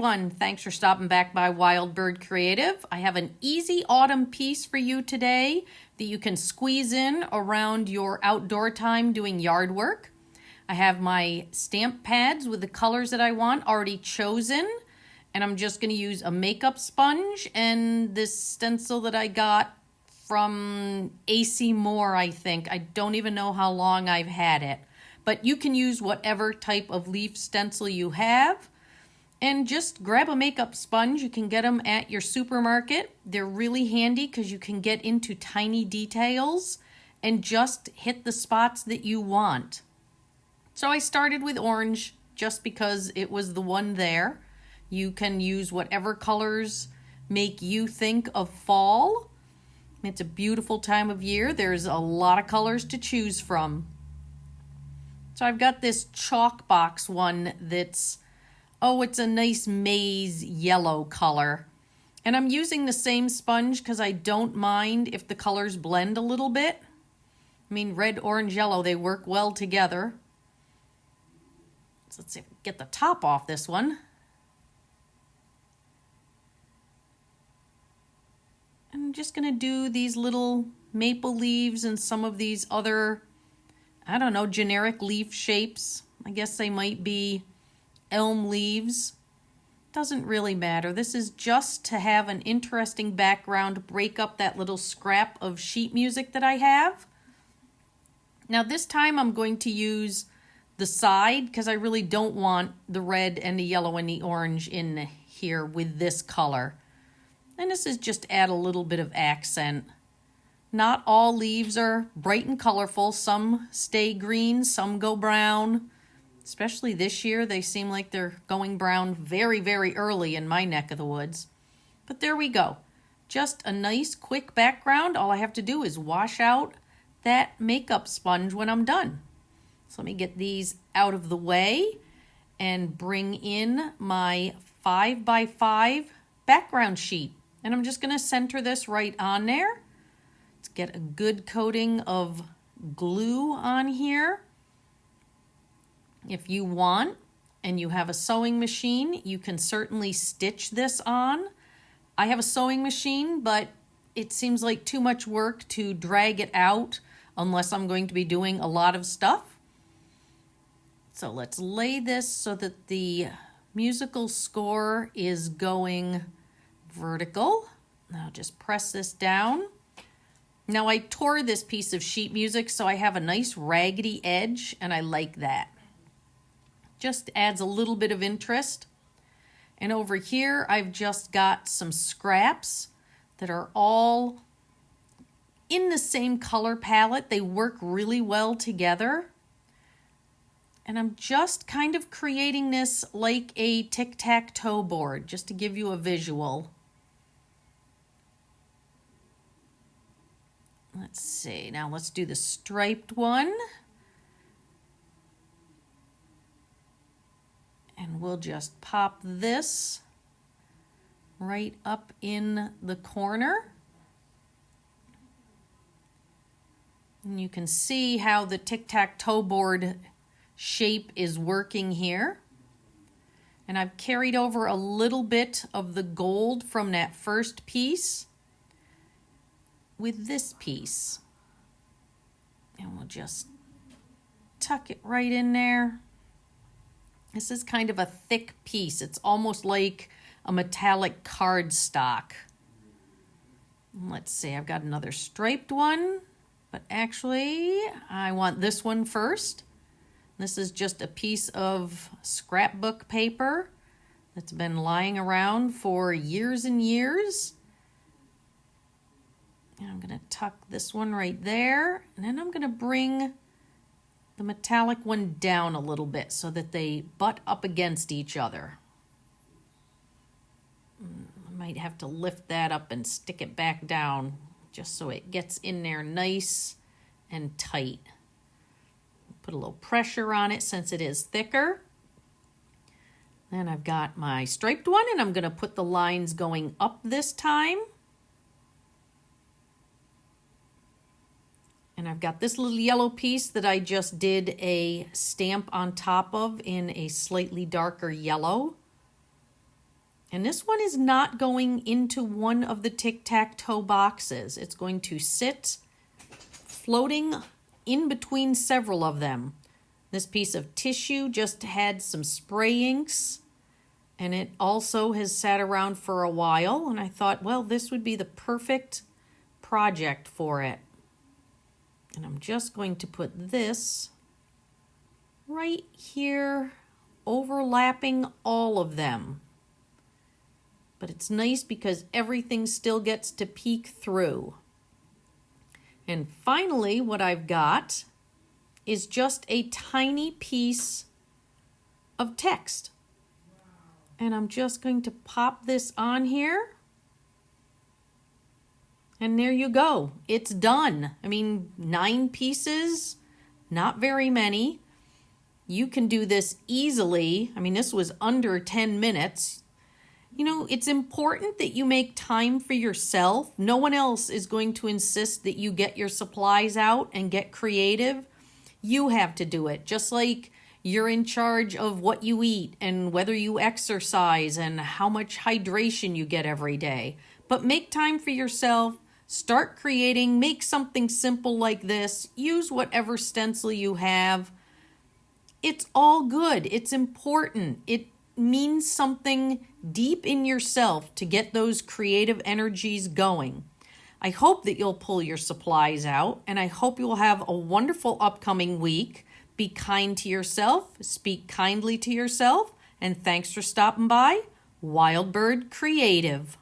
everyone. Thanks for stopping back by Wild Bird Creative. I have an easy autumn piece for you today that you can squeeze in around your outdoor time doing yard work. I have my stamp pads with the colors that I want already chosen, and I'm just going to use a makeup sponge and this stencil that I got from AC Moore, I think. I don't even know how long I've had it. But you can use whatever type of leaf stencil you have. And just grab a makeup sponge. You can get them at your supermarket. They're really handy because you can get into tiny details and just hit the spots that you want. So I started with orange just because it was the one there. You can use whatever colors make you think of fall. It's a beautiful time of year. There's a lot of colors to choose from. So I've got this chalk box one that's, it's a nice maize yellow color. And I'm using the same sponge because I don't mind if the colors blend a little bit. I mean, red, orange, yellow, they work well together. So let's see if we can get the top off this one. I'm just going to do these little maple leaves and some of these other, generic leaf shapes. I guess they might be elm leaves. Doesn't really matter. This is just to have an interesting background, break up that little scrap of sheet music that I have. Now this time I'm going to use the side because I really don't want the red and the yellow and the orange in here with this color. And this is just add a little bit of accent. Not all leaves are bright and colorful. Some stay green, some go brown. Especially this year, they seem like they're going brown very, very early in my neck of the woods. But there we go. Just a nice, quick background. All I have to do is wash out that makeup sponge when I'm done. So let me get these out of the way and bring in my 5x5 background sheet. And I'm just going to center this right on there. Let's get a good coating of glue on here. If you want and you have a sewing machine, you can certainly stitch this on. I have a sewing machine, but it seems like too much work to drag it out unless I'm going to be doing a lot of stuff. So let's lay this so that the musical score is going vertical. Now just press this down. Now I tore this piece of sheet music so I have a nice raggedy edge and I like that. Just adds a little bit of interest. And over here I've just got some scraps that are all in the same color palette. They work really well together. And I'm just kind of creating this like a tic-tac-toe board just to give you a visual. Let's see, now let's do the striped one. And we'll just pop this right up in the corner. And you can see how the tic-tac-toe board shape is working here. And I've carried over a little bit of the gold from that first piece with this piece. And we'll just tuck it right in there. This is kind of a thick piece. It's almost like a metallic cardstock. Let's see, I've got another striped one, but actually I want this one first. This is just a piece of scrapbook paper that's been lying around for years and years. And I'm going to tuck this one right there. And then I'm going to bring the metallic one down a little bit so that they butt up against each other. I might have to lift that up and stick it back down just so it gets in there nice and tight. Put a little pressure on it since it is thicker. Then I've got my striped one and I'm going to put the lines going up this time. And I've got this little yellow piece that I just did a stamp on top of in a slightly darker yellow. And this one is not going into one of the tic-tac-toe boxes. It's going to sit floating in between several of them. This piece of tissue just had some spray inks, and it also has sat around for a while, and I thought, well, this would be the perfect project for it. And I'm just going to put this right here, overlapping all of them. But it's nice because everything still gets to peek through. And finally, what I've got is just a tiny piece of text. And I'm just going to pop this on here. And there you go. It's done. I mean, 9 pieces, not very many. You can do this easily. I mean, this was under 10 minutes. You know, it's important that you make time for yourself. No one else is going to insist that you get your supplies out and get creative. You have to do it, just like you're in charge of what you eat and whether you exercise and how much hydration you get every day. But make time for yourself. Start creating. Make something simple like this. Use whatever stencil you have. It's all good. It's important. It means something deep in yourself to get those creative energies going. I hope that you'll pull your supplies out, and I hope you will have a wonderful upcoming week. Be kind to yourself, speak kindly to yourself, and thanks for stopping by. Wild Bird Creative.